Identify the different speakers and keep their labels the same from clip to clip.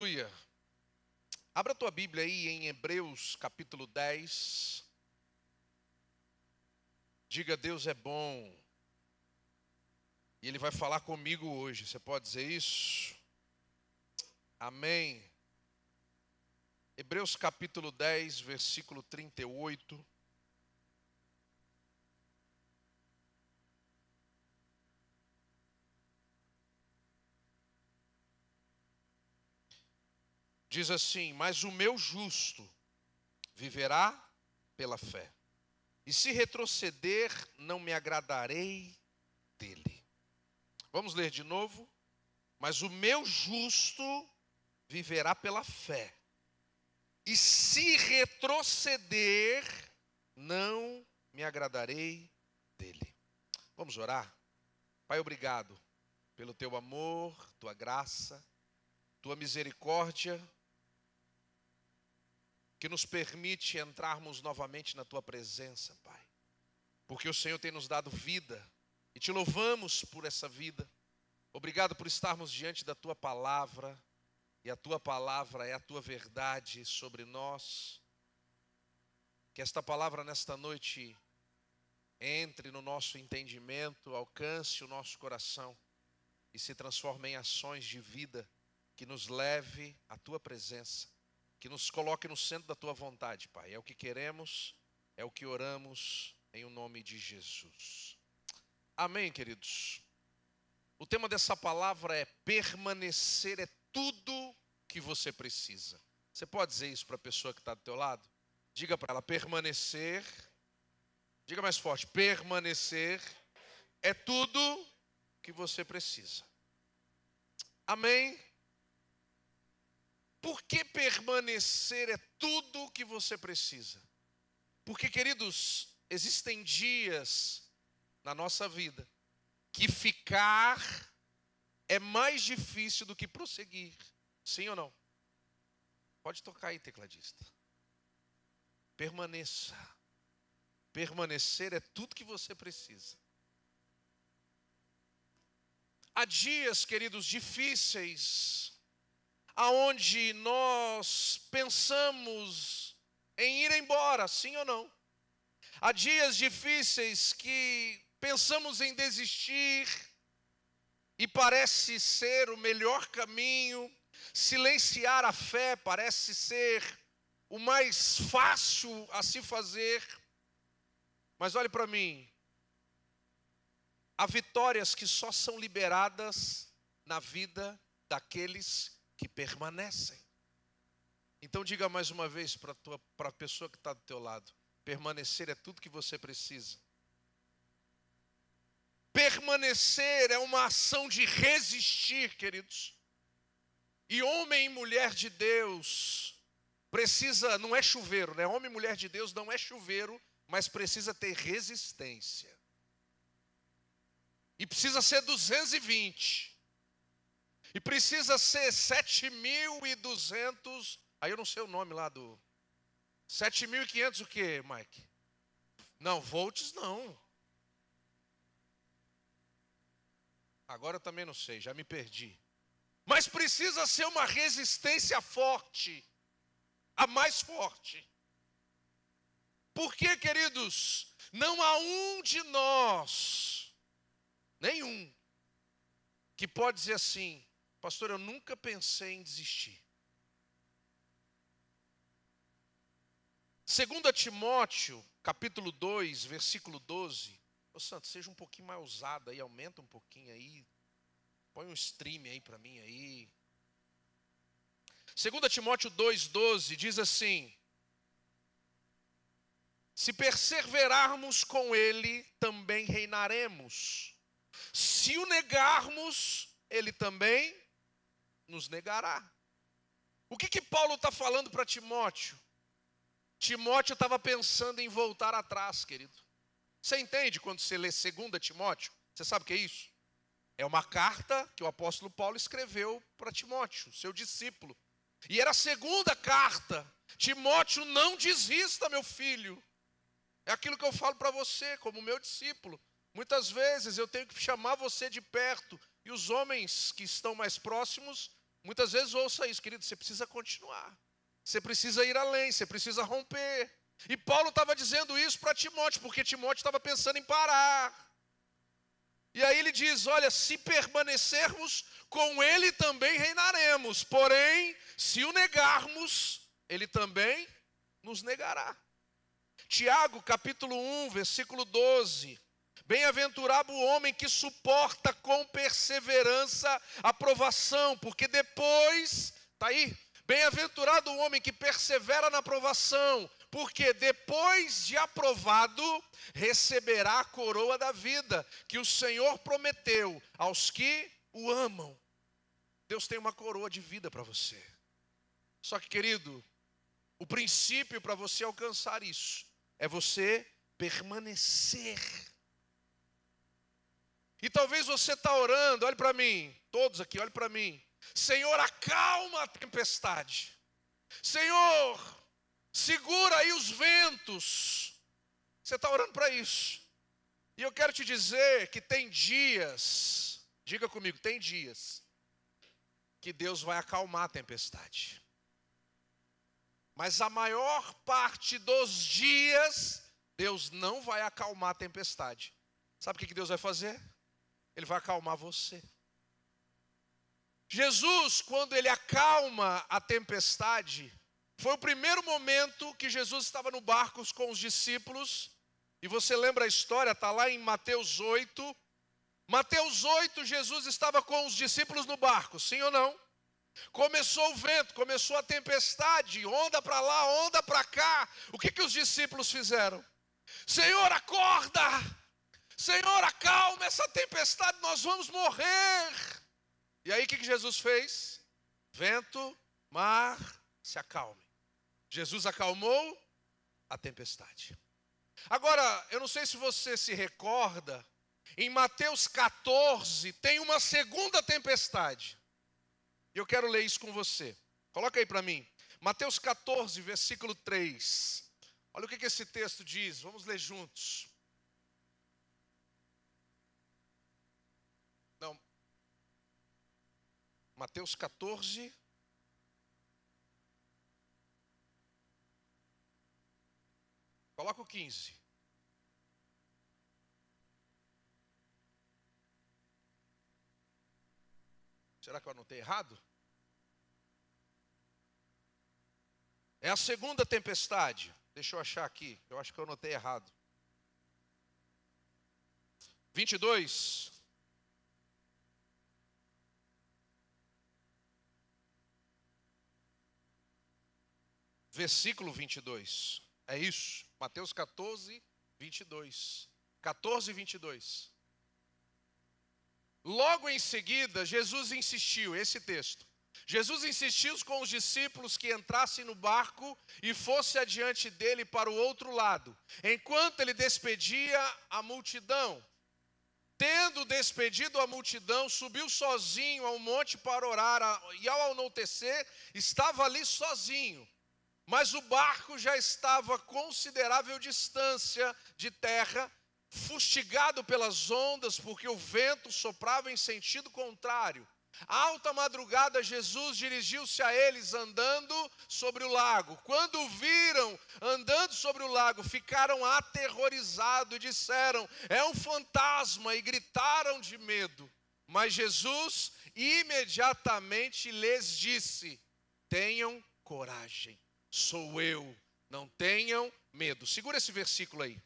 Speaker 1: Aleluia. Abra a tua Bíblia aí em Hebreus capítulo 10. Diga: Deus é bom. E Ele vai falar comigo hoje. Você pode dizer isso? Amém. Hebreus capítulo 10, versículo 38. Diz assim: mas o meu justo viverá pela fé. E se retroceder, não me agradarei dele. Vamos ler de novo. Mas o meu justo viverá pela fé. E se retroceder, não me agradarei dele. Vamos orar? Pai, obrigado pelo teu amor, tua graça, tua misericórdia, que nos permite entrarmos novamente na tua presença, Pai. Porque o Senhor tem nos dado vida e te louvamos por essa vida. Obrigado por estarmos diante da tua palavra. E a tua palavra é a tua verdade sobre nós. Que esta palavra nesta noite entre no nosso entendimento, alcance o nosso coração e se transforme em ações de vida que nos leve à tua presença, que nos coloque no centro da tua vontade, Pai. É o que queremos, é o que oramos em o nome de Jesus. Amém, queridos. O tema dessa palavra é permanecer é tudo que você precisa. Você pode dizer isso para a pessoa que está do teu lado? Diga para ela: permanecer. Diga mais forte: permanecer é tudo que você precisa. Amém? Por que permanecer é tudo que você precisa? Porque, queridos, existem dias na nossa vida que ficar é mais difícil do que prosseguir. Sim ou não? Pode tocar aí, tecladista. Permaneça. Permanecer é tudo que você precisa. Há dias, queridos, difíceis, aonde nós pensamos em ir embora, sim ou não? Há dias difíceis que pensamos em desistir e parece ser o melhor caminho. Silenciar a fé parece ser o mais fácil a se fazer. Mas olhe para mim. Há vitórias que só são liberadas na vida daqueles que permanecem. Então diga mais uma vez para a pessoa que está do teu lado: permanecer é tudo que você precisa. Permanecer é uma ação de resistir, queridos. E homem e mulher de Deus precisa, não é chuveiro, né? Homem e mulher de Deus não é chuveiro, mas precisa ter resistência. E precisa ser 220. E precisa ser 7.200. Aí eu não sei o nome lá do 7.500 o quê, Mike? Não, volts não. Agora eu também não sei, já me perdi. Mas precisa ser uma resistência forte, a mais forte. Porque, queridos, não há um de nós, nenhum, que pode dizer assim: pastor, eu nunca pensei em desistir. 2 Timóteo, capítulo 2, versículo 12. Ô Santo, seja um pouquinho mais ousado aí, aumenta um pouquinho aí. Põe um stream aí para mim aí. 2 Timóteo 2,12 diz assim: se perseverarmos com ele, também reinaremos. Se o negarmos, ele também nos negará. O que Paulo está falando para Timóteo? Timóteo estava pensando em voltar atrás, querido. Você entende quando você lê 2 Timóteo? Você sabe o que é isso? É uma carta que o apóstolo Paulo escreveu para Timóteo, seu discípulo. E era a segunda carta. Timóteo, não desista, meu filho. É aquilo que eu falo para você, como meu discípulo. Muitas vezes eu tenho que chamar você de perto. E os homens que estão mais próximos, Muitas vezes ouça isso, querido, você precisa continuar. Você precisa ir além, você precisa romper. E Paulo estava dizendo isso para Timóteo, porque Timóteo estava pensando em parar. E aí ele diz, olha, se permanecermos, com ele também reinaremos. Porém, se o negarmos, ele também nos negará. Tiago, capítulo 1, versículo 12. Bem-aventurado o homem que suporta com perseverança a provação, porque depois, está aí, bem-aventurado o homem que persevera na provação, porque depois de aprovado, receberá a coroa da vida, que o Senhor prometeu aos que o amam. Deus tem uma coroa de vida para você. Só que, querido, o princípio para você alcançar isso é você permanecer. E talvez você está orando, olhe para mim, todos aqui, olhe para mim. Senhor, acalma a tempestade. Senhor, segura aí os ventos. Você está orando para isso. E eu quero te dizer que tem dias, diga comigo, tem dias, que Deus vai acalmar a tempestade. Mas a maior parte dos dias, Deus não vai acalmar a tempestade. Sabe o que Deus vai fazer? Ele vai acalmar você. Jesus, quando ele acalma a tempestade, foi o primeiro momento que Jesus estava no barco com os discípulos. E você lembra a história, está lá em Mateus 8. Mateus 8, Jesus estava com os discípulos no barco, sim ou não? Começou o vento, começou a tempestade, onda para lá, onda para cá. O que os discípulos fizeram? Senhor, acorda! Senhor, acalma essa tempestade, nós vamos morrer. E aí o que Jesus fez? Vento, mar, se acalme. Jesus acalmou a tempestade. Agora, eu não sei se você se recorda, em Mateus 14 tem uma segunda tempestade. E eu quero ler isso com você. Coloca aí para mim. Mateus 14, versículo 3. Olha o que esse texto diz, vamos ler juntos. Não. Mateus 14. Coloca o 15. Será que eu anotei errado? É a segunda tempestade. Deixa eu achar aqui. Eu acho que eu anotei errado. 22. Versículo 22. É isso. Mateus 14, 22. 14, 22. Logo em seguida, Jesus insistiu, esse texto. Jesus insistiu com os discípulos que entrassem no barco e fosse adiante dele para o outro lado, enquanto ele despedia a multidão. Tendo despedido a multidão, subiu sozinho ao monte para orar, e ao anoitecer, estava ali sozinho. Mas o barco já estava a considerável distância de terra, fustigado pelas ondas, porque o vento soprava em sentido contrário. À alta madrugada, Jesus dirigiu-se a eles andando sobre o lago. Quando o viram andando sobre o lago, ficaram aterrorizados e disseram, é um fantasma, e gritaram de medo. Mas Jesus imediatamente lhes disse, tenham coragem, sou eu, não tenham medo. Segura esse versículo aí.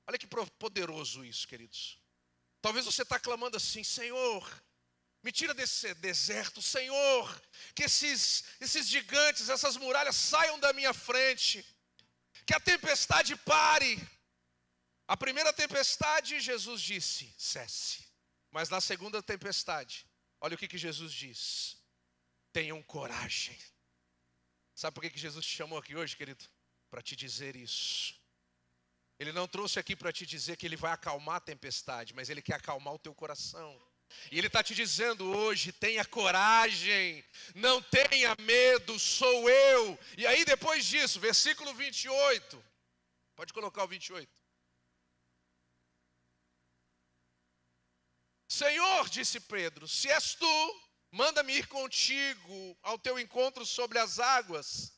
Speaker 1: Olha que poderoso isso, queridos. Talvez você está clamando assim, Senhor, me tira desse deserto, Senhor, que esses gigantes, essas muralhas saiam da minha frente, que a tempestade pare. A primeira tempestade, Jesus disse, cesse. Mas na segunda tempestade, olha o que Jesus diz, tenham coragem. Sabe por que Jesus te chamou aqui hoje, querido? Para te dizer isso. Ele não trouxe aqui para te dizer que ele vai acalmar a tempestade, mas ele quer acalmar o teu coração. E ele está te dizendo hoje, tenha coragem, não tenha medo, sou eu. E aí depois disso, versículo 28, pode colocar o 28. Senhor, disse Pedro, se és tu, manda-me ir contigo ao teu encontro sobre as águas.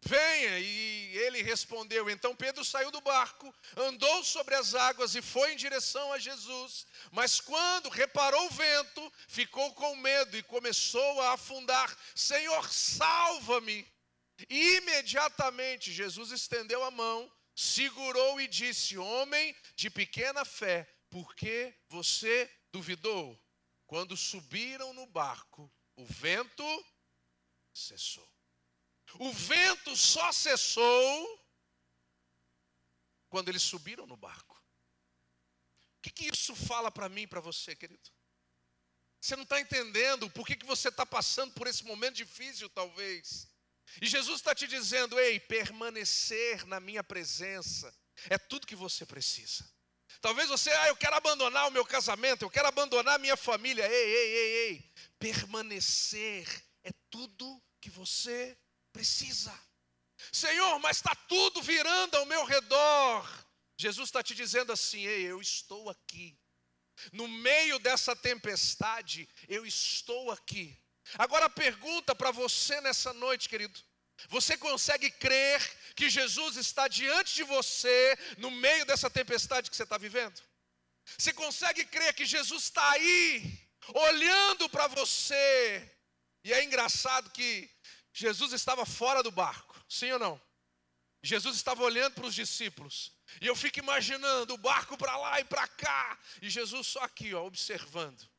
Speaker 1: Venha. E ele respondeu. Então Pedro saiu do barco, andou sobre as águas e foi em direção a Jesus. Mas quando reparou o vento, ficou com medo e começou a afundar. Senhor, salva-me! E imediatamente Jesus estendeu a mão, segurou e disse: homem de pequena fé, por que você duvidou? Quando subiram no barco, o vento cessou. O vento só cessou quando eles subiram no barco. O que isso fala para mim e para você, querido? Você não está entendendo por que você está passando por esse momento difícil, talvez. E Jesus está te dizendo: ei, permanecer na minha presença é tudo que você precisa. Talvez você, eu quero abandonar o meu casamento, eu quero abandonar a minha família. Ei, permanecer é tudo que você precisa. Senhor, mas está tudo virando ao meu redor. Jesus está te dizendo assim: ei, eu estou aqui. No meio dessa tempestade, eu estou aqui. Agora a pergunta para você nessa noite, querido: você consegue crer que Jesus está diante de você no meio dessa tempestade que você está vivendo? Você consegue crer que Jesus está aí, olhando para você? E é engraçado que Jesus estava fora do barco, sim ou não? Jesus estava olhando para os discípulos. E eu fico imaginando o barco para lá e para cá. E Jesus só aqui, ó, observando.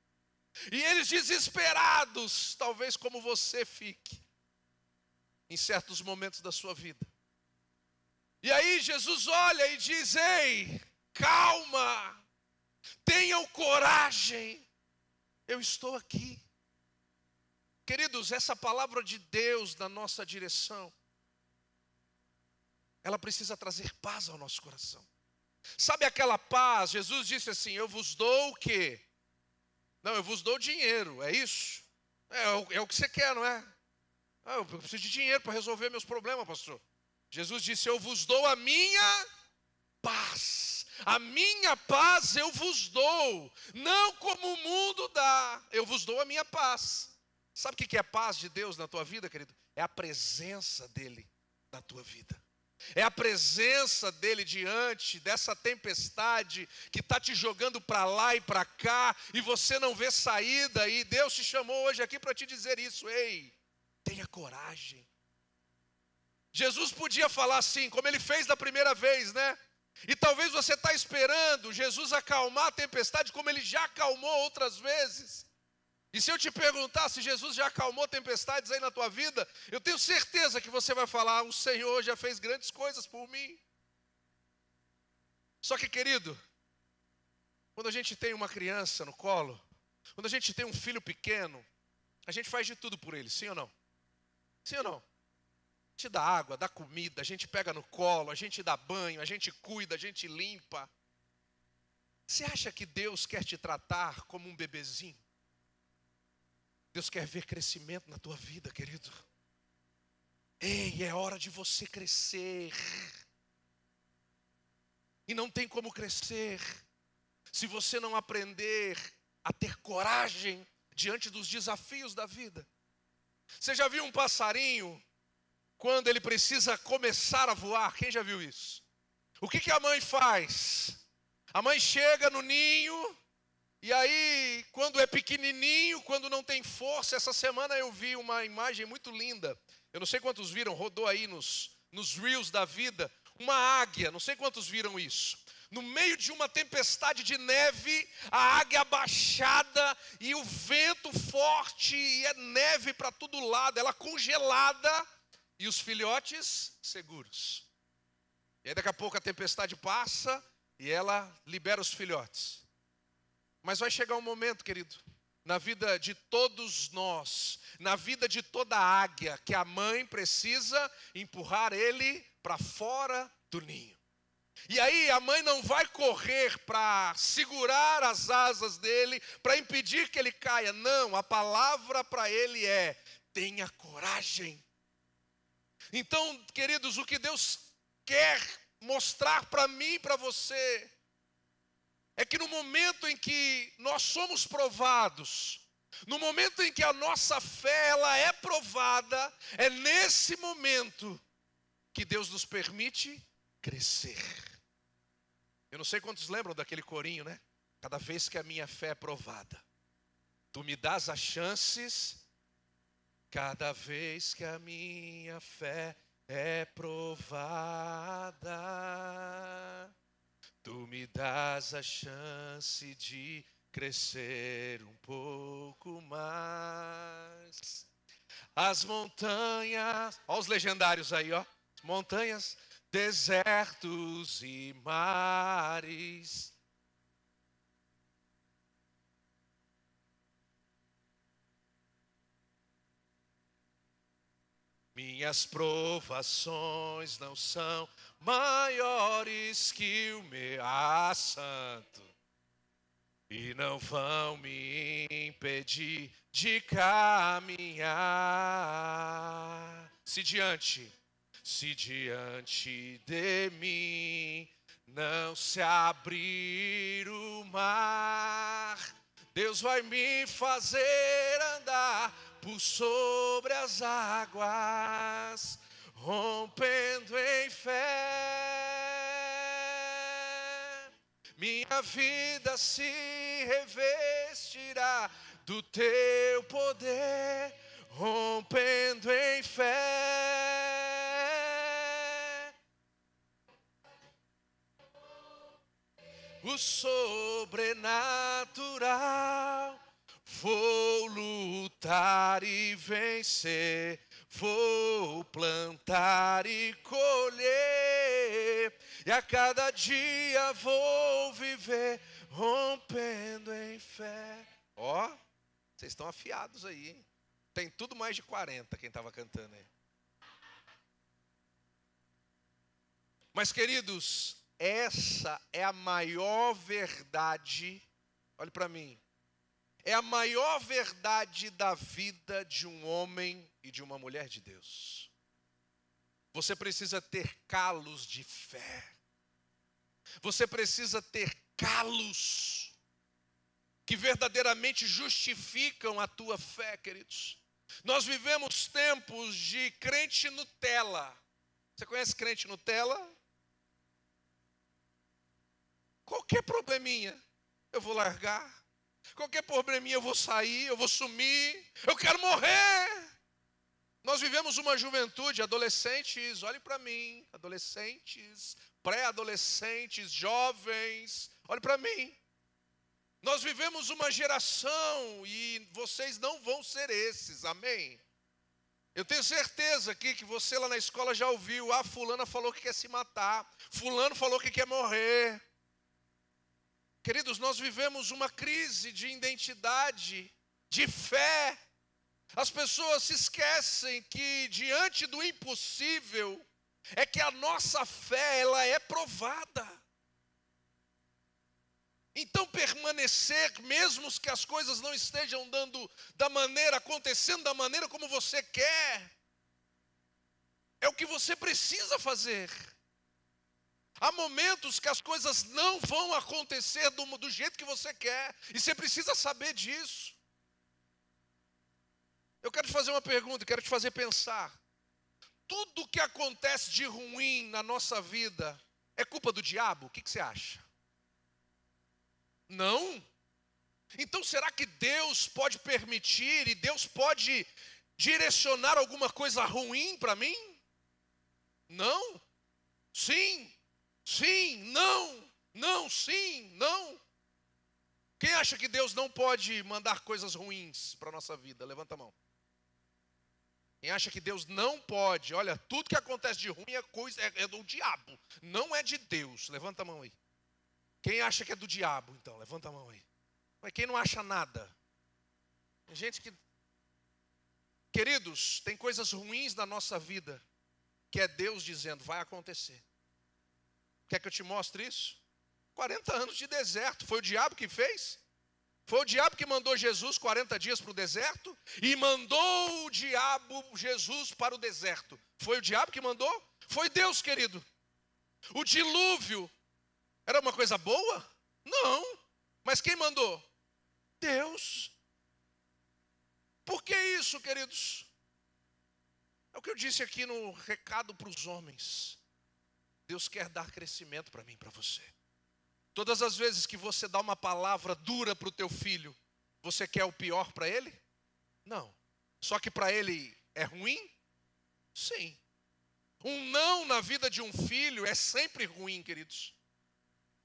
Speaker 1: E eles desesperados, talvez como você fique em certos momentos da sua vida. E aí Jesus olha e diz: ei, calma, tenham coragem, eu estou aqui. Queridos, essa palavra de Deus na nossa direção, ela precisa trazer paz ao nosso coração. Sabe aquela paz? Jesus disse assim: eu vos dou o quê? Não, eu vos dou dinheiro, é isso? É o que você quer, não é? Eu preciso de dinheiro para resolver meus problemas, pastor. Jesus disse: eu vos dou a minha paz. A minha paz eu vos dou. Não como o mundo dá. Eu vos dou a minha paz. Sabe o que é a paz de Deus na tua vida, querido? É a presença dele na tua vida. É a presença dele diante dessa tempestade que está te jogando para lá e para cá, e você não vê saída, e Deus te chamou hoje aqui para te dizer isso: ei, tenha coragem. Jesus podia falar assim, como ele fez da primeira vez, né? E talvez você está esperando Jesus acalmar a tempestade, como ele já acalmou outras vezes. E se eu te perguntar se Jesus já acalmou tempestades aí na tua vida, eu tenho certeza que você vai falar: o Senhor já fez grandes coisas por mim. Só que, querido, quando a gente tem uma criança no colo, quando a gente tem um filho pequeno, a gente faz de tudo por ele, sim ou não? Sim ou não? A gente dá água, dá comida, a gente pega no colo, a gente dá banho, a gente cuida, a gente limpa. Você acha que Deus quer te tratar como um bebezinho? Deus quer ver crescimento na tua vida, querido. Ei, é hora de você crescer. E não tem como crescer se você não aprender a ter coragem diante dos desafios da vida. Você já viu um passarinho quando ele precisa começar a voar? Quem já viu isso? O que a mãe faz? A mãe chega no ninho. E aí, quando é pequenininho, quando não tem força, essa semana eu vi uma imagem muito linda. Eu não sei quantos viram, rodou aí nos reels da vida. Uma águia, não sei quantos viram isso. No meio de uma tempestade de neve, a águia abaixada e o vento forte, e é neve para todo lado, ela congelada e os filhotes seguros. E aí daqui a pouco a tempestade passa e ela libera os filhotes. Mas vai chegar um momento, querido, na vida de todos nós, na vida de toda águia, que a mãe precisa empurrar ele para fora do ninho. E aí a mãe não vai correr para segurar as asas dele, para impedir que ele caia. Não, a palavra para ele é: tenha coragem. Então, queridos, o que Deus quer mostrar para mim e para você é que no momento em que nós somos provados, No momento em que a nossa fé ela é provada, é nesse momento que Deus nos permite crescer. Eu não sei quantos lembram daquele corinho, né? Cada vez que a minha fé é provada, tu me dás as chances. Cada vez que a minha fé é provada, tu me dás a chance de crescer um pouco mais. As montanhas, olha os legendários aí, ó. Montanhas, desertos e mares. Minhas provações não são maiores que o meu santo, e não vão me impedir de caminhar. Se diante de mim não se abrir o mar, Deus vai me fazer andar por sobre as águas, rompendo em fé. Minha vida se revestirá do teu poder, rompendo em fé. O sobrenatural, vou lutar e vencer, vou plantar e colher, e a cada dia vou viver, rompendo em fé. Ó, vocês estão afiados aí, hein? Tem tudo mais de 40 quem estava cantando aí. Mas, queridos, essa é a maior verdade, olhe para mim, é a maior verdade da vida de um homem e de uma mulher de Deus. Você precisa ter calos de fé. Você precisa ter calos que verdadeiramente justificam a tua fé, queridos. Nós vivemos tempos de crente Nutella. Você conhece crente Nutella? Qualquer probleminha, eu vou largar. Qualquer probleminha eu vou sair, eu vou sumir, eu quero morrer. Nós vivemos uma juventude, adolescentes, olhem para mim, adolescentes, pré-adolescentes, jovens, olhem para mim. Nós vivemos uma geração e vocês não vão ser esses, amém? Eu tenho certeza aqui que você lá na escola já ouviu, fulana falou que quer se matar, fulano falou que quer morrer. Queridos, nós vivemos uma crise de identidade, de fé. As pessoas se esquecem que diante do impossível é que a nossa fé ela é provada. Então permanecer, mesmo que as coisas não estejam acontecendo da maneira como você quer, é o que você precisa fazer. Há momentos que as coisas não vão acontecer do jeito que você quer, e você precisa saber disso. Eu quero te fazer uma pergunta, quero te fazer pensar. Tudo que acontece de ruim na nossa vida é culpa do diabo? O que você acha? Não? Então será que Deus pode permitir e Deus pode direcionar alguma coisa ruim para mim? Não? Sim? Sim, não, não, sim, não. Quem acha que Deus não pode mandar coisas ruins para a nossa vida? Levanta a mão. Quem acha que Deus não pode, olha, tudo que acontece de ruim é do diabo, não é de Deus. Levanta a mão aí. Quem acha que é do diabo, então? Levanta a mão aí. Mas quem não acha nada? Tem gente que... Queridos, tem coisas ruins na nossa vida que é Deus dizendo, vai acontecer. Quer que eu te mostre isso? 40 anos de deserto, foi o diabo que fez? Foi o diabo que mandou Jesus 40 dias para o deserto? E mandou o diabo Jesus para o deserto. Foi o diabo que mandou? Foi Deus, querido. O dilúvio era uma coisa boa? Não. Mas quem mandou? Deus. Por que isso, queridos? É o que eu disse aqui no recado para os homens. Deus quer dar crescimento para mim e para você. Todas as vezes que você dá uma palavra dura para o teu filho, você quer o pior para ele? Não. Só que para ele é ruim? Sim. Um não na vida de um filho é sempre ruim, queridos.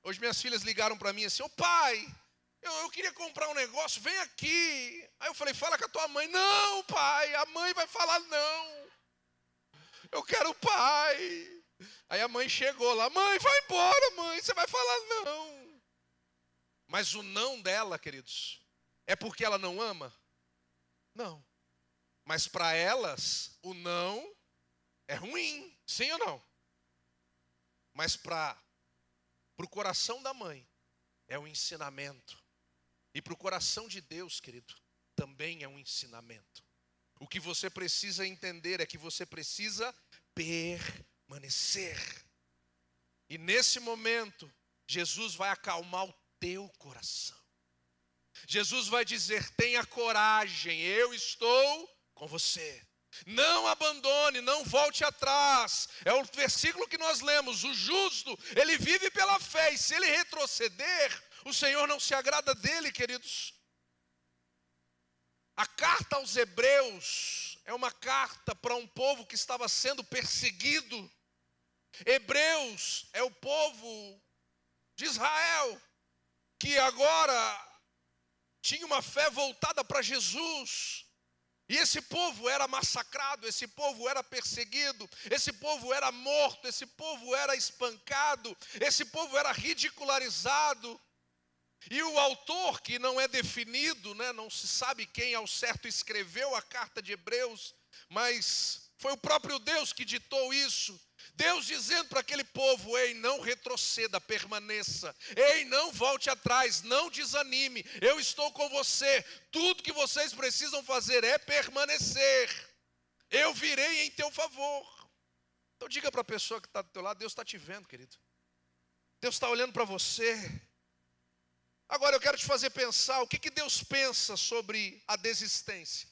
Speaker 1: Hoje minhas filhas ligaram para mim assim: ô pai, eu queria comprar um negócio, vem aqui. Aí eu falei: fala com a tua mãe. Não, pai, a mãe vai falar não. Eu quero o pai. Aí a mãe chegou lá: mãe, vai embora, mãe, você vai falar não. Mas o não dela, queridos, é porque ela não ama? Não. Mas para elas, o não é ruim, sim ou não? Mas para o coração da mãe, é um ensinamento. E para o coração de Deus, querido, também é um ensinamento. O que você precisa entender é que você precisa permanecer. E nesse momento, Jesus vai acalmar o teu coração. Jesus vai dizer: tenha coragem, eu estou com você. Não abandone, não volte atrás. É o versículo que nós lemos: o justo, ele vive pela fé, e se ele retroceder, o Senhor não se agrada dele, queridos. A carta aos Hebreus é uma carta para um povo que estava sendo perseguido. Hebreus é o povo de Israel, que agora tinha uma fé voltada para Jesus. E esse povo era massacrado, esse povo era perseguido, esse povo era morto, esse povo era espancado, esse povo era ridicularizado. E o autor, que não é definido, não se sabe quem ao certo escreveu a carta de Hebreus, mas foi o próprio Deus que ditou isso. Deus dizendo para aquele povo: ei, não retroceda, permaneça. Ei, não volte atrás, não desanime. Eu estou com você. Tudo que vocês precisam fazer é permanecer. Eu virei em teu favor. Então diga para a pessoa que está do teu lado: Deus está te vendo, querido. Deus está olhando para você. Agora eu quero te fazer pensar, o que Deus pensa sobre a desistência?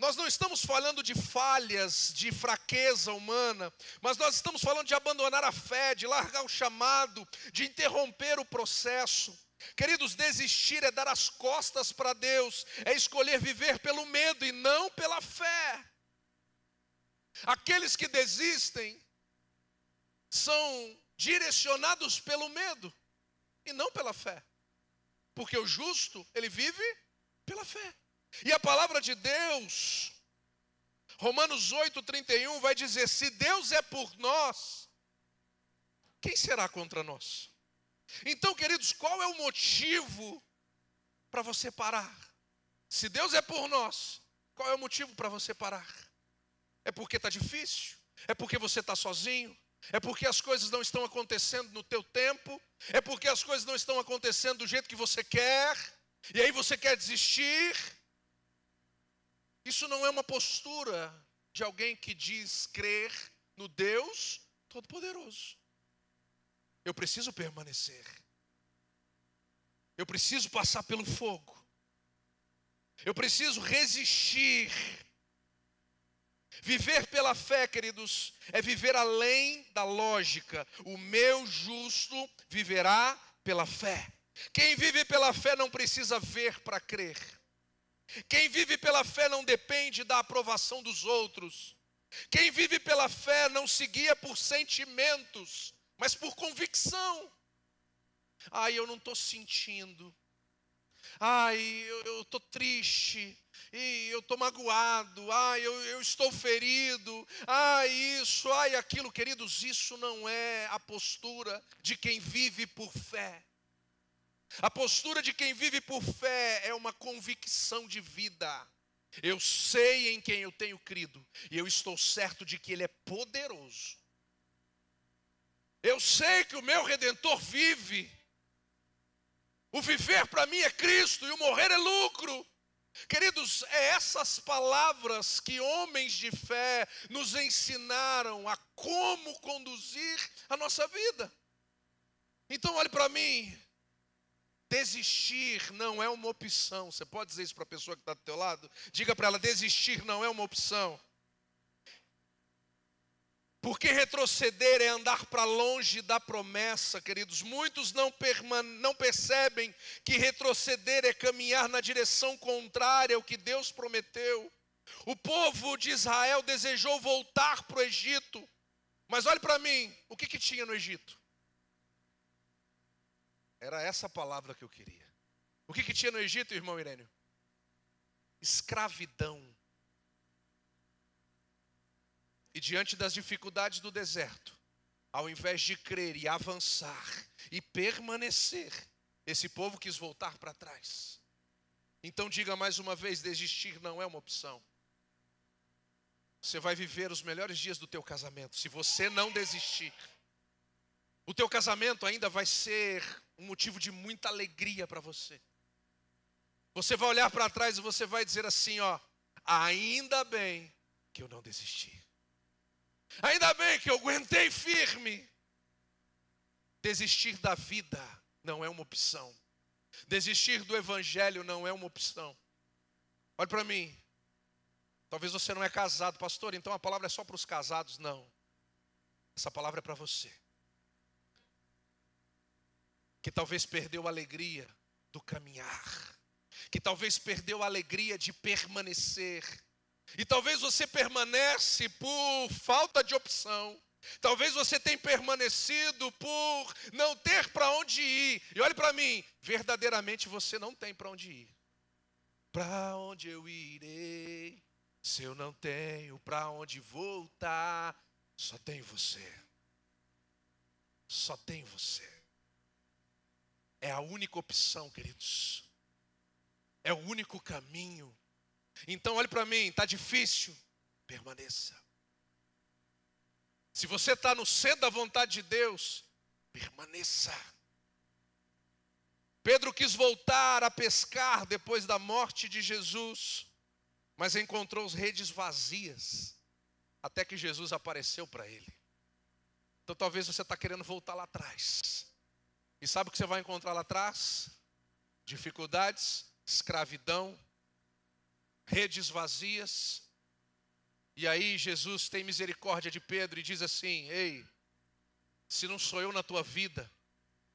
Speaker 1: Nós não estamos falando de falhas, de fraqueza humana, mas nós estamos falando de abandonar a fé, de largar o chamado, de interromper o processo. Queridos, desistir é dar as costas para Deus, é escolher viver pelo medo e não pela fé. Aqueles que desistem são direcionados pelo medo e não pela fé, porque o justo, ele vive pela fé. E a palavra de Deus, Romanos 8:31, vai dizer: se Deus é por nós, quem será contra nós? Então, queridos, qual é o motivo para você parar? Se Deus é por nós, qual é o motivo para você parar? É porque está difícil? É porque você está sozinho? É porque as coisas não estão acontecendo no teu tempo? É porque as coisas não estão acontecendo do jeito que você quer? E aí você quer desistir? Isso não é uma postura de alguém que diz crer no Deus Todo-Poderoso. Eu preciso permanecer. Eu preciso passar pelo fogo. Eu preciso resistir. Viver pela fé, queridos, é viver além da lógica. O meu justo viverá pela fé. Quem vive pela fé não precisa ver para crer. Quem vive pela fé não depende da aprovação dos outros. Quem vive pela fé não se guia por sentimentos, mas por convicção. Ai, eu não estou sentindo. Ai, eu estou triste. E eu estou magoado. Ai, eu estou ferido. Ai, isso, ai, aquilo. Queridos, isso não é a postura de quem vive por fé. A postura de quem vive por fé é uma convicção de vida. Eu sei em quem eu tenho crido, e eu estou certo de que Ele é poderoso. Eu sei que o meu Redentor vive. O viver para mim é Cristo, e o morrer é lucro. Queridos, é essas palavras que homens de fé nos ensinaram a como conduzir a nossa vida. Então olhe para mim. Desistir não é uma opção. Você pode dizer isso para a pessoa que está do teu lado? Diga para ela, desistir não é uma opção. Porque retroceder é andar para longe da promessa, queridos. Muitos não percebem que retroceder é caminhar na direção contrária ao que Deus prometeu. O povo de Israel desejou voltar para o Egito. Mas olhe para mim, o que tinha no Egito? Era essa palavra que eu queria. O que tinha no Egito, irmão Irênio? Escravidão. E diante das dificuldades do deserto, ao invés de crer e avançar e permanecer, esse povo quis voltar para trás. Então diga mais uma vez, desistir não é uma opção. Você vai viver os melhores dias do teu casamento, se você não desistir. O teu casamento ainda vai ser um motivo de muita alegria para você. Você vai olhar para trás e você vai dizer assim, ó, ainda bem que eu não desisti. Ainda bem que eu aguentei firme. Desistir da vida não é uma opção. Desistir do evangelho não é uma opção. Olha para mim. Talvez você não é casado, pastor, então a palavra é só para os casados. Não. Essa palavra é para você. Que talvez perdeu a alegria do caminhar. Que talvez perdeu a alegria de permanecer. E talvez você permanece por falta de opção. Talvez você tenha permanecido por não ter para onde ir. E olhe para mim, verdadeiramente você não tem para onde ir. Para onde eu irei, se eu não tenho para onde voltar? Só tem você. Só tem você. É a única opção, queridos. É o único caminho. Então olhe para mim, está difícil, permaneça. Se você está no centro da vontade de Deus, permaneça. Pedro quis voltar a pescar depois da morte de Jesus, mas encontrou as redes vazias, até que Jesus apareceu para ele. Então talvez você está querendo voltar lá atrás. E sabe o que você vai encontrar lá atrás? Dificuldades, escravidão, redes vazias. E aí Jesus tem misericórdia de Pedro e diz assim, ei, se não sou eu na tua vida,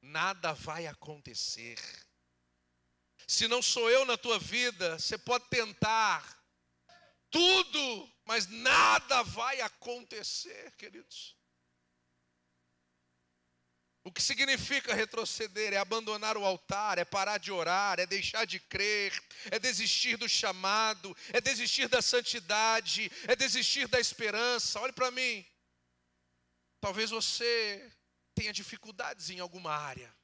Speaker 1: nada vai acontecer. Se não sou eu na tua vida, você pode tentar tudo, mas nada vai acontecer, queridos. O que significa retroceder? É abandonar o altar, é parar de orar, é deixar de crer, é desistir do chamado, é desistir da santidade, é desistir da esperança. Olhe para mim. Talvez você tenha dificuldades em alguma área.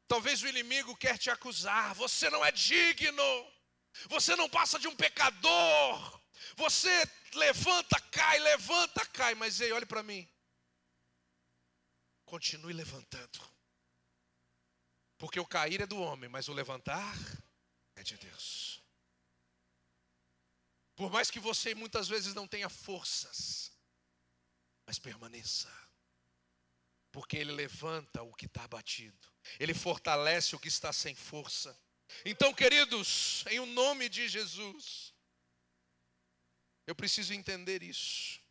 Speaker 1: Talvez o inimigo quer te acusar. Você não é digno. Você não passa de um pecador. Você levanta, cai. Mas ei, olhe para mim. Continue levantando. Porque o cair é do homem, mas o levantar é de Deus. Por mais que você muitas vezes não tenha forças, mas permaneça. Porque Ele levanta o que está abatido. Ele fortalece o que está sem força. Então, queridos, em o nome de Jesus, eu preciso entender isso.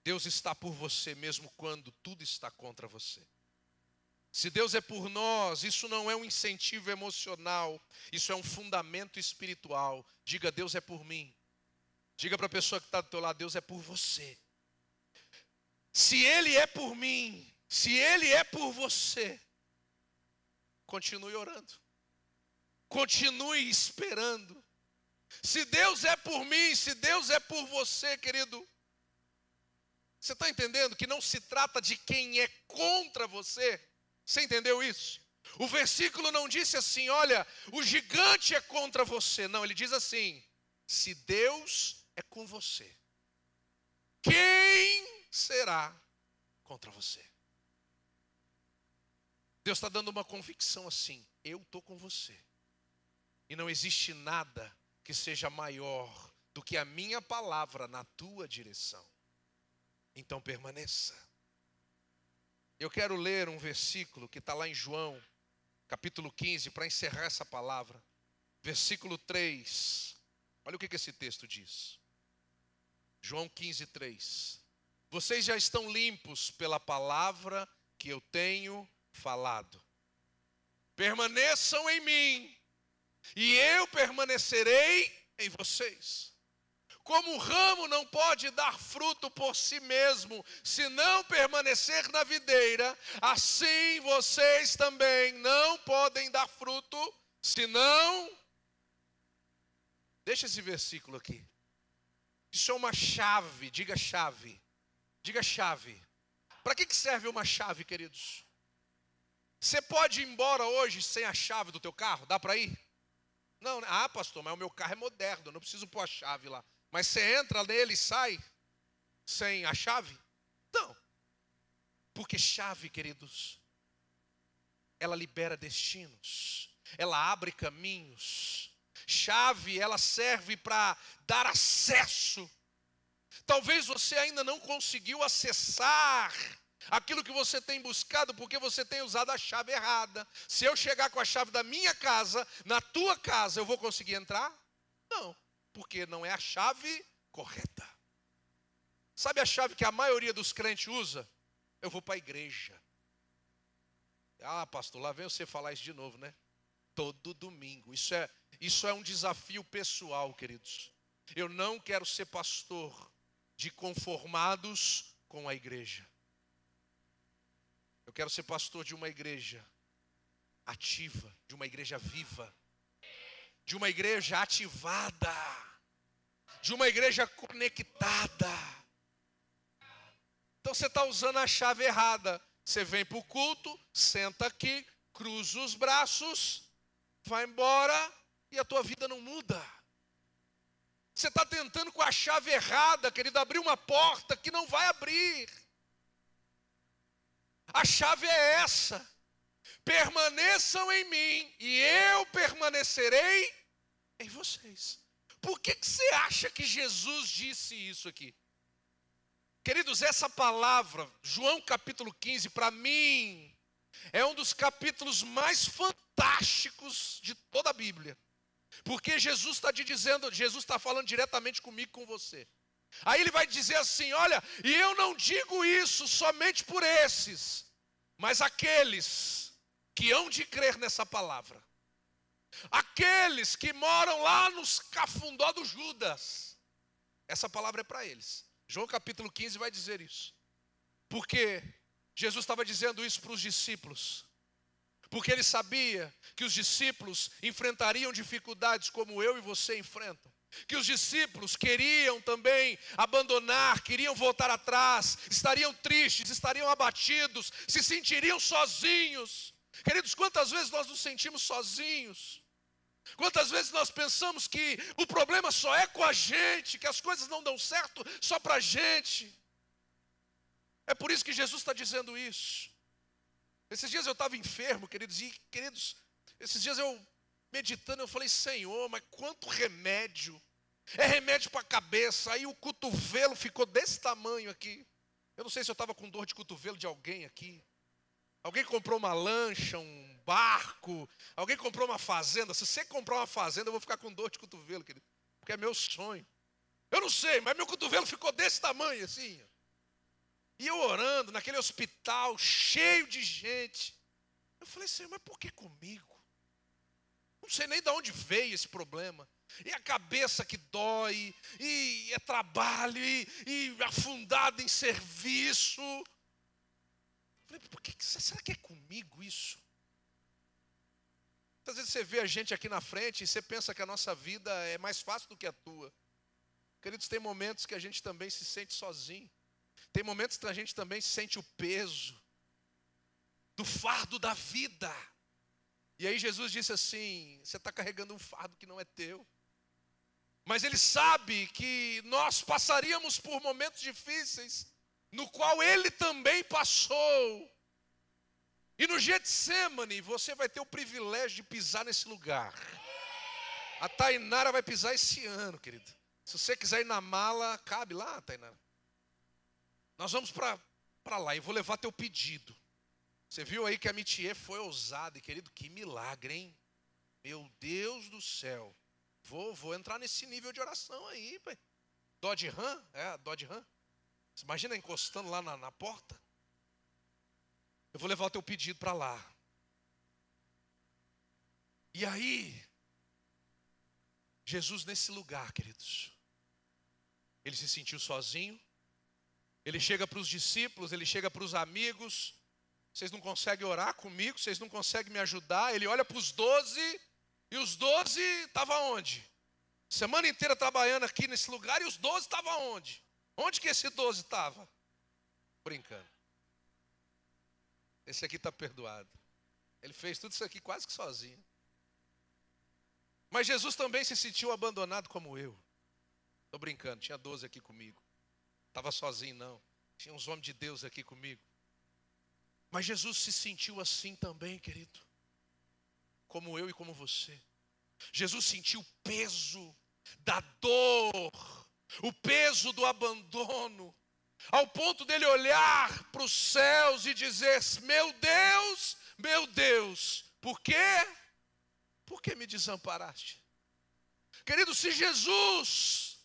Speaker 1: Deus está por você mesmo quando tudo está contra você. Se Deus é por nós, isso não é um incentivo emocional, isso é um fundamento espiritual. Diga, Deus é por mim. Diga para a pessoa que está do teu lado, Deus é por você. Se Ele é por mim, se Ele é por você, continue orando. Continue esperando. Se Deus é por mim, se Deus é por você, querido, você está entendendo que não se trata de quem é contra você? Você entendeu isso? O versículo não disse assim, olha, o gigante é contra você. Não, ele diz assim, se Deus é com você, quem será contra você? Deus está dando uma convicção assim, eu estou com você. E não existe nada que seja maior do que a minha palavra na tua direção. Então permaneça. Eu quero ler um versículo que está lá em João, capítulo 15, para encerrar essa palavra. Versículo 3. Olha o que esse texto diz. João 15, 3. Vocês já estão limpos pela palavra que eu tenho falado. Permaneçam em mim, e eu permanecerei em vocês. Como o ramo não pode dar fruto por si mesmo, se não permanecer na videira, assim vocês também não podem dar fruto, se não... Deixa esse versículo aqui. Isso é uma chave, diga chave. Diga chave. Para que serve uma chave, queridos? Você pode ir embora hoje sem a chave do teu carro? Dá para ir? Não, pastor, mas o meu carro é moderno, eu não preciso pôr a chave lá. Mas você entra nele e sai sem a chave? Não. Porque chave, queridos, ela libera destinos, ela abre caminhos. Chave, ela serve para dar acesso. Talvez você ainda não conseguiu acessar aquilo que você tem buscado, porque você tem usado a chave errada. Se eu chegar com a chave da minha casa, na tua casa, eu vou conseguir entrar? Não, porque não é a chave correta. Sabe a chave que a maioria dos crentes usa? Eu vou para a igreja. Pastor, lá vem você falar isso de novo, né? Todo domingo. Isso é um desafio pessoal, queridos. Eu não quero ser pastor de conformados com a igreja. Eu quero ser pastor de uma igreja ativa, de uma igreja viva, de uma igreja ativada, de uma igreja conectada. Então você está usando a chave errada. Você vem para o culto, senta aqui, cruza os braços, vai embora e a tua vida não muda. Você está tentando com a chave errada, querido, abrir uma porta que não vai abrir. A chave é essa. Permaneçam em mim e eu permanecerei em vocês. Por que você acha que Jesus disse isso aqui? Queridos, essa palavra, João capítulo 15, para mim, é um dos capítulos mais fantásticos de toda a Bíblia. Porque Jesus está te dizendo, Jesus está falando diretamente comigo e com você. Aí ele vai dizer assim, olha, e eu não digo isso somente por esses, mas aqueles que hão de crer nessa palavra. Aqueles que moram lá nos cafundó do Judas. Essa palavra é para eles. João capítulo 15 vai dizer isso. Porque Jesus estava dizendo isso para os discípulos. Porque ele sabia que os discípulos enfrentariam dificuldades como eu e você enfrentam. Que os discípulos queriam também abandonar, queriam voltar atrás, estariam tristes, estariam abatidos, se sentiriam sozinhos. Queridos, quantas vezes nós nos sentimos sozinhos? Quantas vezes nós pensamos que o problema só é com a gente, que as coisas não dão certo só para a gente? É por isso que Jesus está dizendo isso. Esses dias eu estava enfermo, queridos, esses dias eu meditando, eu falei, Senhor, mas quanto remédio, é remédio para a cabeça, aí o cotovelo ficou desse tamanho aqui. Eu não sei se eu estava com dor de cotovelo de alguém aqui. Alguém comprou uma lancha, um barco, alguém comprou uma fazenda. Se você comprar uma fazenda, eu vou ficar com dor de cotovelo, querido, porque é meu sonho. Eu não sei, mas meu cotovelo ficou desse tamanho assim. E eu orando naquele hospital cheio de gente. Eu falei, Senhor, mas por que comigo? Não sei nem de onde veio esse problema. E a cabeça que dói, e é trabalho, e afundado em serviço. Eu falei, será que é comigo isso? Às vezes você vê a gente aqui na frente e você pensa que a nossa vida é mais fácil do que a tua. Queridos, tem momentos que a gente também se sente sozinho. Tem momentos que a gente também sente o peso do fardo da vida. E aí Jesus disse assim, você está carregando um fardo que não é teu. Mas ele sabe que nós passaríamos por momentos difíceis, no qual ele também passou. E no Getsemane, você vai ter o privilégio de pisar nesse lugar. A Tainara vai pisar esse ano, querido. Se você quiser ir na mala, cabe lá, Tainara. Nós vamos para lá e vou levar teu pedido. Você viu aí que a Mitiê foi ousada, e querido, que milagre, hein? Meu Deus do céu. Vou entrar nesse nível de oração aí, pai. Dodge Ram? Dodge Ram. Você imagina encostando lá na porta? Eu vou levar o teu pedido para lá. E aí, Jesus nesse lugar, queridos, ele se sentiu sozinho. Ele chega para os discípulos, ele chega para os amigos. Vocês não conseguem orar comigo? Vocês não conseguem me ajudar? Ele olha para os 12, e os 12 estavam onde? Semana inteira trabalhando aqui nesse lugar, e os 12 estavam onde? Onde que esse 12 estava? Brincando. Esse aqui está perdoado. Ele fez tudo isso aqui quase que sozinho. Mas Jesus também se sentiu abandonado como eu. Estou brincando, tinha 12 aqui comigo. Estava sozinho não. Tinha uns homens de Deus aqui comigo. Mas Jesus se sentiu assim também, querido. Como eu e como você. Jesus sentiu o peso da dor, o peso do abandono, ao ponto dele olhar para os céus e dizer: meu Deus, por quê? Por que me desamparaste? Querido, se Jesus,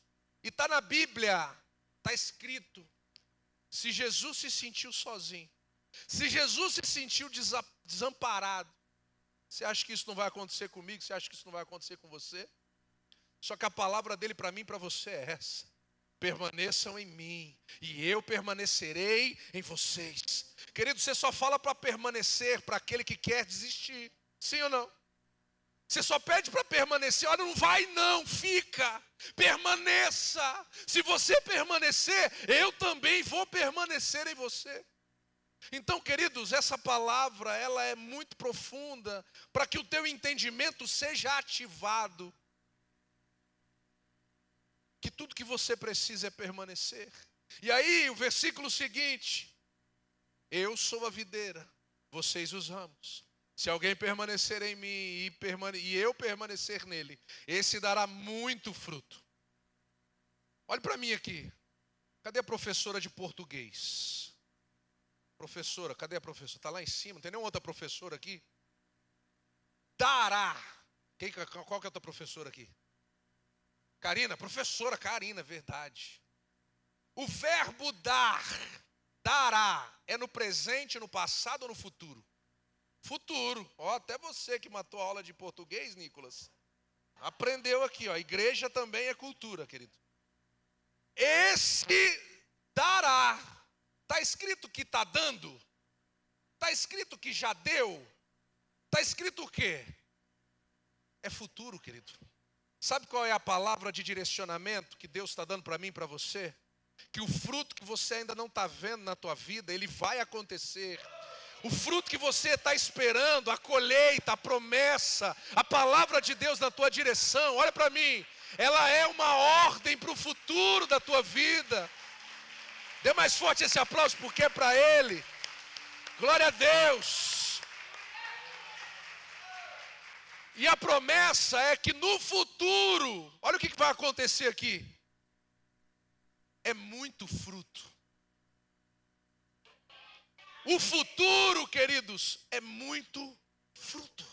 Speaker 1: e está na Bíblia, está escrito, se Jesus se sentiu sozinho, se Jesus se sentiu desamparado, você acha que isso não vai acontecer comigo? Você acha que isso não vai acontecer com você? Só que a palavra dele para mim e para você é essa: permaneçam em mim, e eu permanecerei em vocês. Querido, você só fala para permanecer para aquele que quer desistir, sim ou não? Você só pede para permanecer. Olha, não vai não, fica, permaneça. Se você permanecer, eu também vou permanecer em você. Então, queridos, essa palavra, ela é muito profunda, para que o teu entendimento seja ativado. Que tudo que você precisa é permanecer. E aí, o versículo seguinte: eu sou a videira, vocês os ramos. Se alguém permanecer em mim e eu permanecer nele, esse dará muito fruto. Olhe para mim aqui. Cadê a professora de português? Professora, cadê a professora? Está lá em cima, não tem nenhuma outra professora aqui? Dará. Qual que é a outra professora aqui? Karina, professora Karina, verdade. O verbo dar, dará, é no presente, no passado ou no futuro? Futuro. Até você que matou a aula de português, Nicolas, aprendeu aqui, igreja também é cultura, querido. Esse dará. Está escrito que está dando? Está escrito que já deu? Está escrito o quê? É futuro, querido. Sabe qual é a palavra de direcionamento que Deus está dando para mim e para você? Que o fruto que você ainda não está vendo na tua vida, ele vai acontecer. O fruto que você está esperando, a colheita, a promessa, a palavra de Deus na tua direção, olha para mim, ela é uma ordem para o futuro da tua vida. Dê mais forte esse aplauso, porque é para Ele. Glória a Deus. E a promessa é que no futuro, olha o que vai acontecer aqui. É muito fruto. O futuro, queridos, é muito fruto.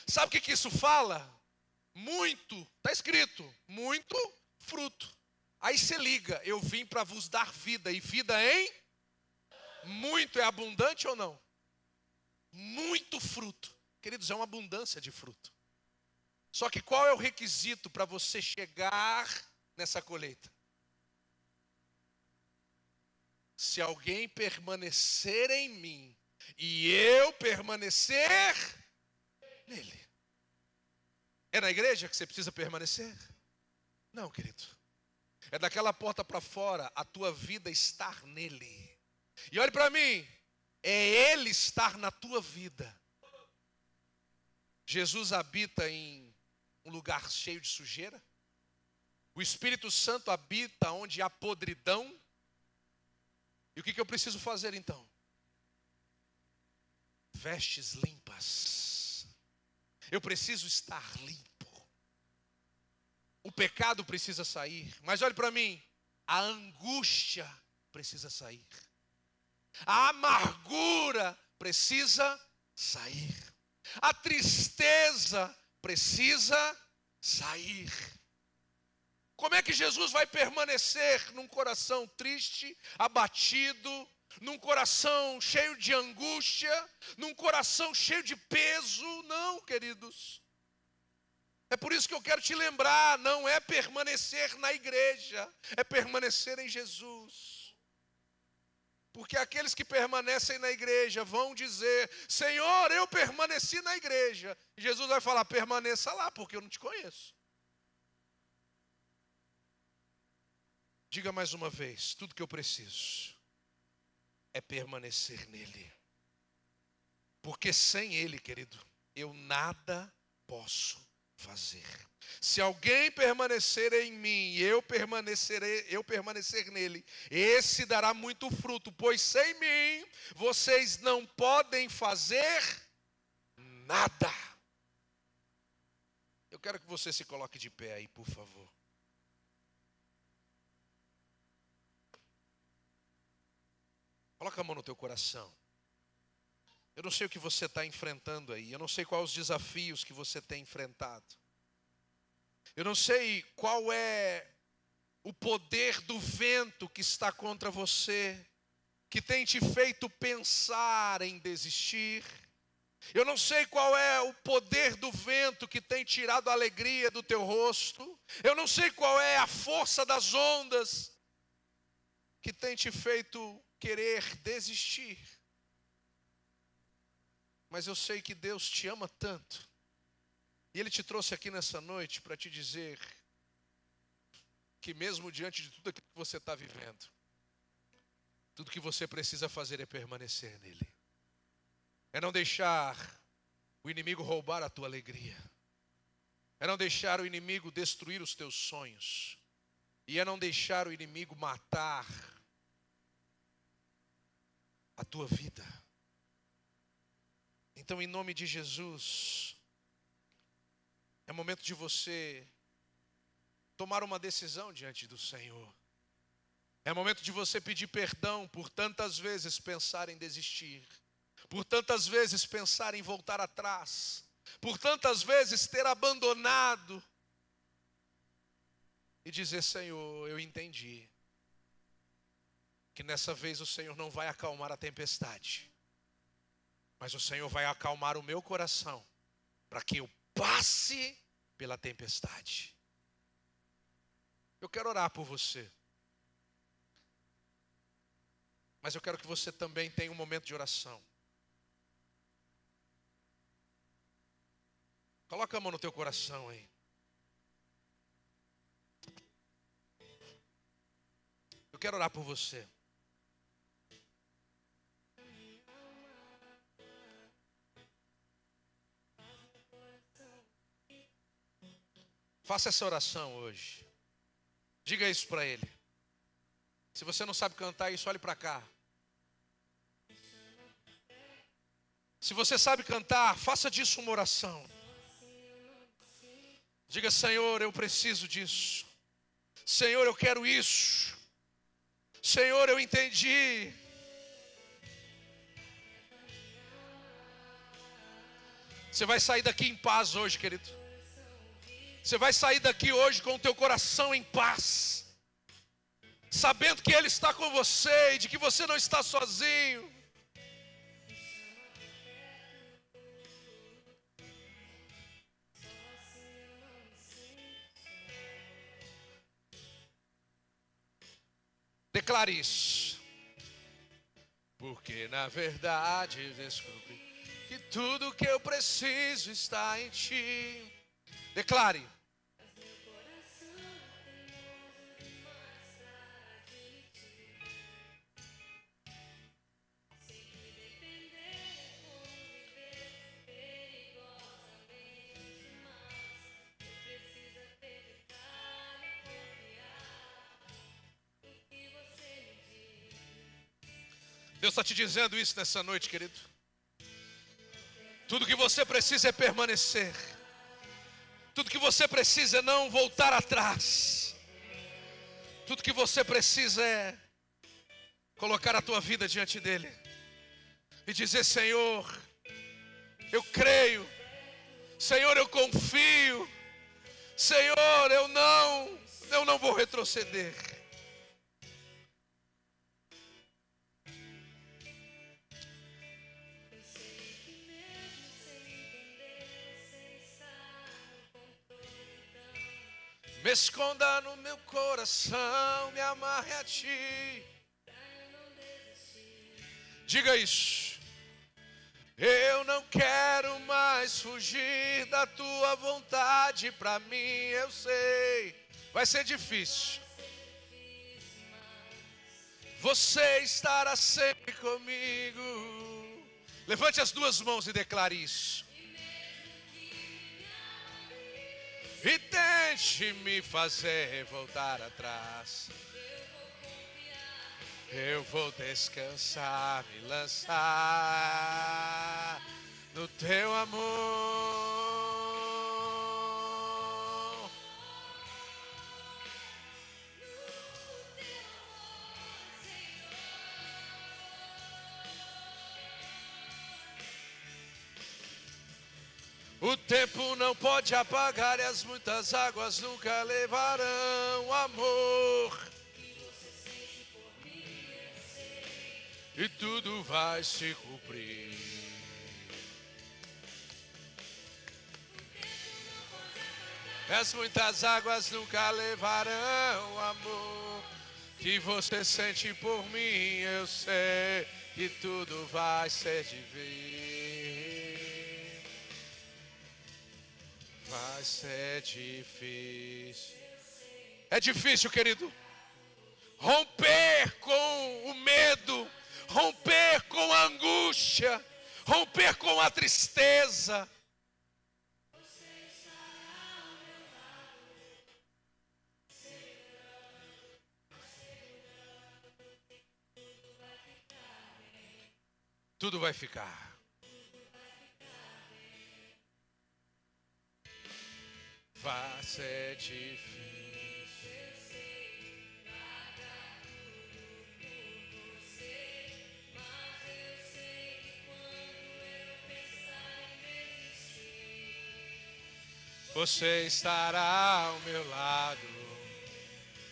Speaker 1: Sabe o que isso fala? Muito, está escrito, muito fruto. Aí você liga: eu vim para vos dar vida, e vida em muito. É abundante ou não? Muito fruto. Queridos, é uma abundância de fruto. Só que qual é o requisito para você chegar nessa colheita? Se alguém permanecer em mim e eu permanecer nele. É na igreja que você precisa permanecer? Não, querido. É daquela porta para fora, a tua vida estar nele. E olhe para mim, é Ele estar na tua vida. Jesus habita em um lugar cheio de sujeira. O Espírito Santo habita onde há podridão. E o que eu preciso fazer então? Vestes limpas. Eu preciso estar limpo. O pecado precisa sair. Mas olhe para mim, a angústia precisa sair. A amargura precisa sair. A tristeza precisa sair. Como é que Jesus vai permanecer num coração triste, abatido, num coração cheio de angústia, num coração cheio de peso? Não, queridos. É por isso que eu quero te lembrar, não é permanecer na igreja, é permanecer em Jesus. Porque aqueles que permanecem na igreja vão dizer: Senhor, eu permaneci na igreja. E Jesus vai falar: permaneça lá, porque eu não te conheço. Diga mais uma vez: tudo que eu preciso é permanecer nele. Porque sem ele, querido, eu nada posso fazer. Se alguém permanecer em mim e eu permanecer nele, esse dará muito fruto, pois sem mim vocês não podem fazer nada. Eu quero que você se coloque de pé aí, por favor. Coloca a mão no teu coração. Eu não sei o que você está enfrentando aí. Eu não sei quais os desafios que você tem enfrentado. Eu não sei qual é o poder do vento que está contra você, que tem te feito pensar em desistir. Eu não sei qual é o poder do vento que tem tirado a alegria do teu rosto. Eu não sei qual é a força das ondas que tem te feito querer desistir. Mas eu sei que Deus te ama tanto. E Ele te trouxe aqui nessa noite para te dizer que mesmo diante de tudo aquilo que você está vivendo, tudo que você precisa fazer é permanecer nele. É não deixar o inimigo roubar a tua alegria. É não deixar o inimigo destruir os teus sonhos. E é não deixar o inimigo matar a tua vida. Então, em nome de Jesus, é momento de você tomar uma decisão diante do Senhor. É momento de você pedir perdão por tantas vezes pensar em desistir, por tantas vezes pensar em voltar atrás, por tantas vezes ter abandonado e dizer: Senhor, eu entendi que nessa vez o Senhor não vai acalmar a tempestade, mas o Senhor vai acalmar o meu coração, para que eu passe pela tempestade. Eu quero orar por você, mas eu quero que você também tenha um momento de oração. Coloca a mão no teu coração aí. Eu quero orar por você. Faça essa oração hoje. Diga isso para Ele. Se você não sabe cantar isso, olhe para cá. Se você sabe cantar, faça disso uma oração. Diga: Senhor, eu preciso disso. Senhor, eu quero isso. Senhor, eu entendi. Você vai sair daqui em paz hoje, querido. Você vai sair daqui hoje com o teu coração em paz, sabendo que Ele está com você e de que você não está sozinho. Declare isso. Porque na verdade eu descobri que tudo que eu preciso está em Ti. Declare. Deus está te dizendo isso nessa noite, querido. Tudo que você precisa é permanecer. Tudo que você precisa é não voltar atrás. Tudo que você precisa é colocar a tua vida diante dEle. e dizer: Senhor, eu creio, Senhor, eu confio, Senhor, eu não vou retroceder. Me esconda no meu coração, me amarre a ti. Diga isso. Eu não quero mais fugir da tua vontade para mim, eu sei. Vai ser difícil. Você estará sempre comigo. Levante as duas mãos e declare isso. E tente me fazer voltar atrás. Eu vou descansar, me lançar no teu amor. O tempo não pode apagar e as muitas águas nunca levarão amor. E tudo vai se cumprir. As muitas águas nunca levarão amor que você sente por mim. Eu sei que tudo vai ser difícil. Vai ser difícil. É difícil, querido, romper com o medo, romper com a angústia, romper com a tristeza. Tudo vai ficar. Vai ser difícil. Você estará ao meu lado,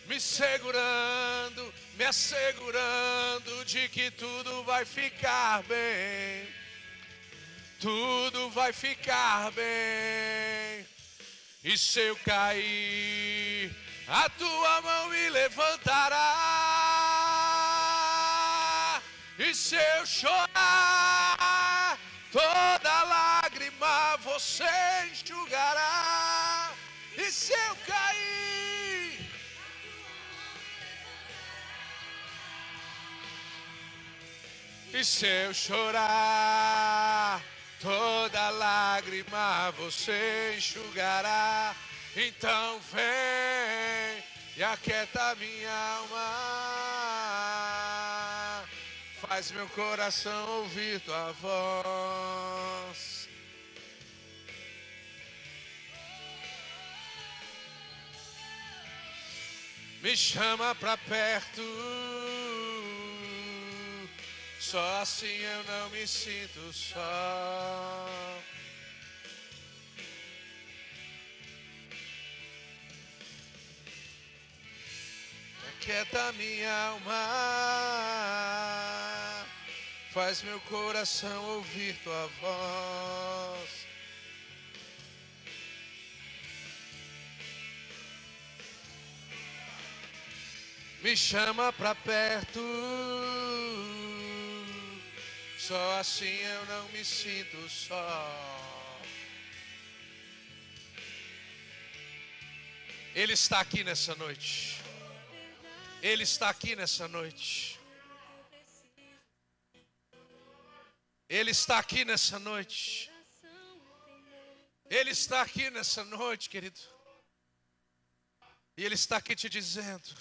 Speaker 1: me segurando, me assegurando de que tudo vai ficar bem. Tudo vai ficar bem. E se eu cair, a tua mão me levantará. E se eu chorar, toda lágrima você enxugará. E se eu cair, e se eu chorar, toda lágrima você enxugará. Então vem e aquieta minha alma. Faz meu coração ouvir tua voz. Me chama pra perto. Só assim eu não me sinto só. Aquieta minha alma. Faz meu coração ouvir tua voz. Me chama pra perto. Só assim eu não me sinto só. Ele está aqui nessa noite. Ele está aqui nessa noite. Ele está aqui nessa noite. Ele está aqui nessa noite, querido. E Ele está aqui te dizendo: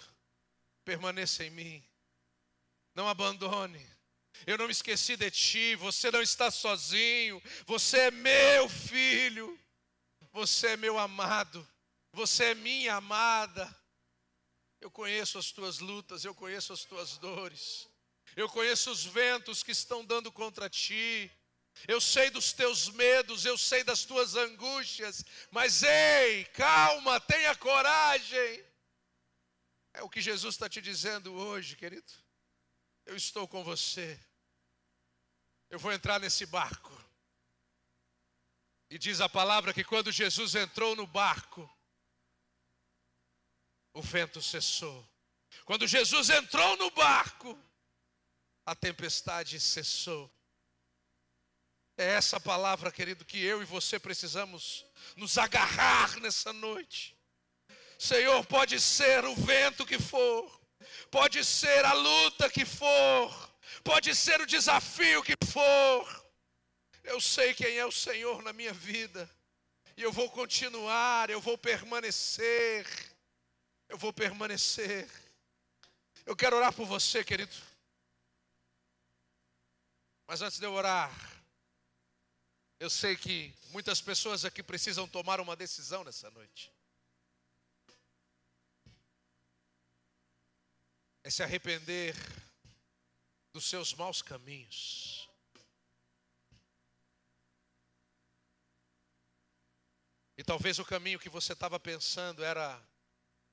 Speaker 1: permaneça em mim. Não abandone. Eu não me esqueci de ti, você não está sozinho, você é meu filho, você é meu amado, você é minha amada. Eu conheço as tuas lutas, eu conheço as tuas dores, Eu conheço os ventos que estão dando contra ti. Eu sei dos teus medos, eu sei das tuas angústias. Mas ei, calma, tenha coragem. É o que Jesus está te dizendo hoje, querido. Eu estou com você. Eu vou entrar nesse barco. E diz a palavra que quando Jesus entrou no barco, o vento cessou. Quando Jesus entrou no barco, a tempestade cessou. É essa palavra, querido, que eu e você precisamos nos agarrar nessa noite. Senhor, pode ser o vento que for, pode ser a luta que for, pode ser o desafio que for. Eu sei quem é o Senhor na minha vida. E eu vou continuar, eu vou permanecer. Eu vou permanecer. Eu quero orar por você, querido. Mas antes de eu orar, eu sei que muitas pessoas aqui precisam tomar uma decisão nessa noite. É se arrepender dos seus maus caminhos. E talvez o caminho que você estava pensando era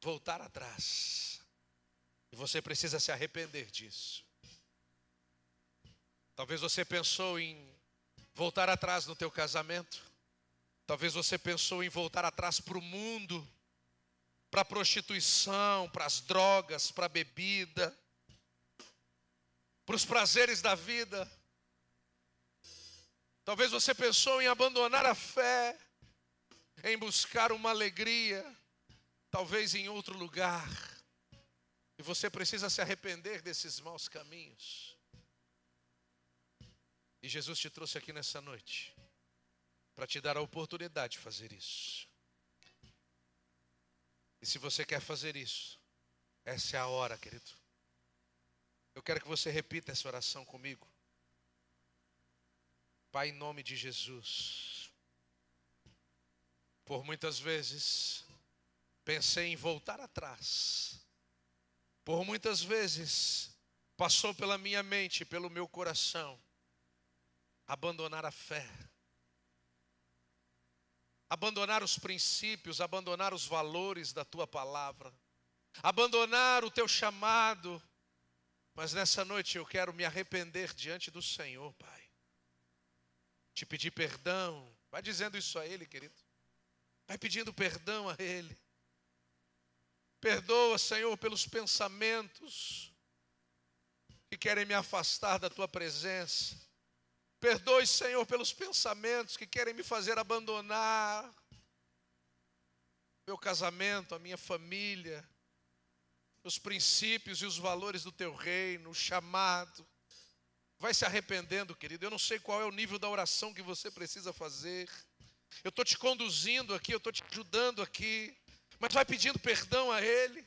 Speaker 1: voltar atrás. E você precisa se arrepender disso. Talvez você pensou em voltar atrás no teu casamento. Talvez você pensou em voltar atrás para o mundo, para a prostituição, para as drogas, para a bebida, para os prazeres da vida. Talvez você pensou em abandonar a fé, em buscar uma alegria, talvez em outro lugar. E você precisa se arrepender desses maus caminhos. E Jesus te trouxe aqui nessa noite para te dar a oportunidade de fazer isso. E se você quer fazer isso, essa é a hora, querido. Eu quero que você repita essa oração comigo. Pai, em nome de Jesus, por muitas vezes pensei em voltar atrás. Por muitas vezes passou pela minha mente, pelo meu coração, abandonar a fé, abandonar os princípios, abandonar os valores da tua palavra, abandonar o teu chamado. Mas nessa noite eu quero me arrepender diante do Senhor, Pai. Te pedir perdão. Vai dizendo isso a Ele, querido. Vai pedindo perdão a Ele. Perdoa, Senhor, pelos pensamentos que querem me afastar da tua presença. Perdoe, Senhor, pelos pensamentos que querem me fazer abandonar meu casamento, a minha família, os princípios e os valores do teu reino, o chamado. Vai se arrependendo, querido. Eu não sei qual é o nível da oração que você precisa fazer. Eu estou te conduzindo aqui, eu estou te ajudando aqui. Mas vai pedindo perdão a Ele.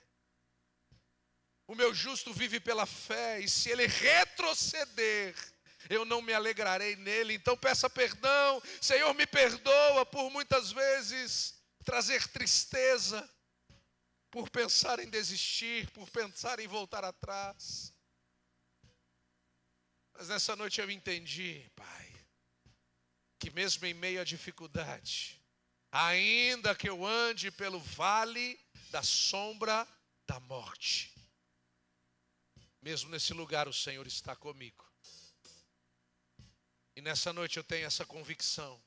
Speaker 1: O meu justo vive pela fé, e se ele retroceder, eu não me alegrarei nele. Então peça perdão. Senhor, me perdoa por muitas vezes trazer tristeza, por pensar em desistir, por pensar em voltar atrás. Mas nessa noite eu entendi, Pai, que mesmo em meio à dificuldade, ainda que eu ande pelo vale da sombra da morte, mesmo nesse lugar o Senhor está comigo. E nessa noite eu tenho essa convicção.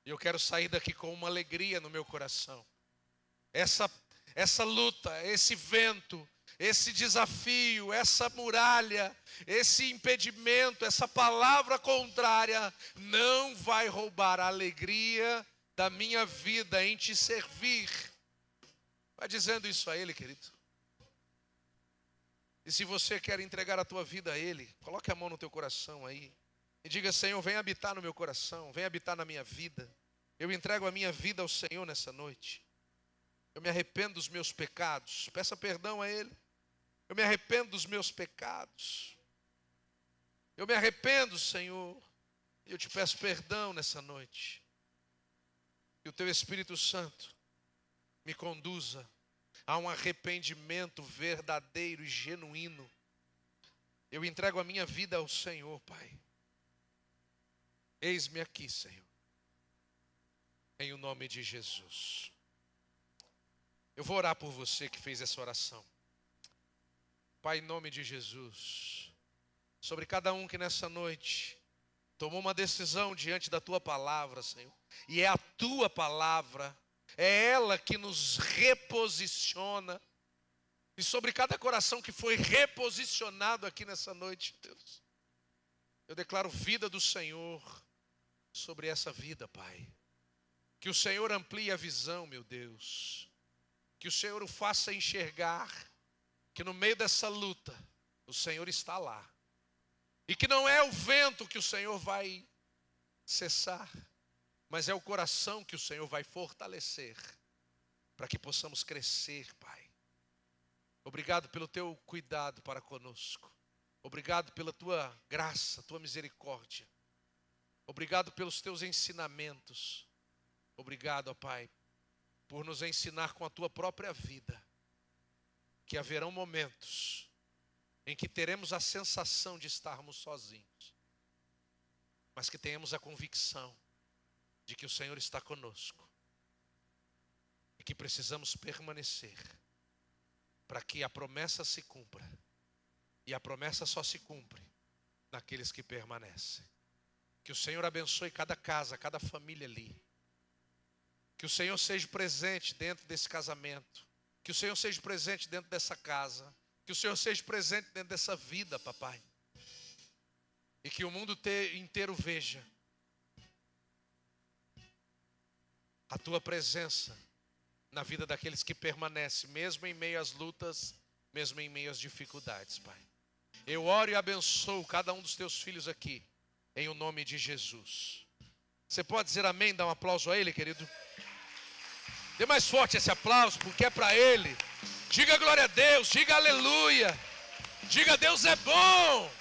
Speaker 1: E eu quero sair daqui com uma alegria no meu coração. Essa luta, esse vento, esse desafio, essa muralha, esse impedimento, essa palavra contrária não vai roubar a alegria da minha vida em te servir. Vai dizendo isso a Ele, querido. E se você quer entregar a tua vida a Ele, coloque a mão no teu coração aí e diga: Senhor, vem habitar no meu coração, vem habitar na minha vida. Eu entrego a minha vida ao Senhor nessa noite. Eu me arrependo dos meus pecados. Peça perdão a Ele. Eu me arrependo dos meus pecados. Eu me arrependo, Senhor. E eu te peço perdão nessa noite. Que o teu Espírito Santo me conduza a um arrependimento verdadeiro e genuíno. Eu entrego a minha vida ao Senhor, Pai. Eis-me aqui, Senhor. Em o nome de Jesus. Eu vou orar por você que fez essa oração. Pai, em nome de Jesus, sobre cada um que nessa noite tomou uma decisão diante da Tua palavra, Senhor. E é a Tua palavra, é ela que nos reposiciona. E sobre cada coração que foi reposicionado aqui nessa noite, Deus, eu declaro vida do Senhor sobre essa vida, Pai. Que o Senhor amplie a visão, meu Deus. Que o Senhor o faça enxergar que no meio dessa luta, o Senhor está lá. E que não é o vento que o Senhor vai cessar, mas é o coração que o Senhor vai fortalecer, para que possamos crescer, Pai. Obrigado pelo Teu cuidado para conosco. Obrigado pela Tua graça, Tua misericórdia. Obrigado pelos Teus ensinamentos. Obrigado, ó Pai, por nos ensinar com a Tua própria vida que haverão momentos em que teremos a sensação de estarmos sozinhos, mas que tenhamos a convicção de que o Senhor está conosco e que precisamos permanecer para que a promessa se cumpra. E a promessa só se cumpre naqueles que permanecem. Que o Senhor abençoe cada casa, cada família ali. Que o Senhor seja presente dentro desse casamento. Que o Senhor seja presente dentro dessa casa. Que o Senhor seja presente dentro dessa vida, papai. E que o mundo inteiro veja a Tua presença na vida daqueles que permanecem, mesmo em meio às lutas, mesmo em meio às dificuldades, Pai. Eu oro e abençoo cada um dos Teus filhos aqui, em o nome de Jesus. Você pode dizer amém, dar um aplauso a Ele, querido? Dê mais forte esse aplauso, porque é para Ele. Diga glória a Deus, diga aleluia. Diga Deus é bom.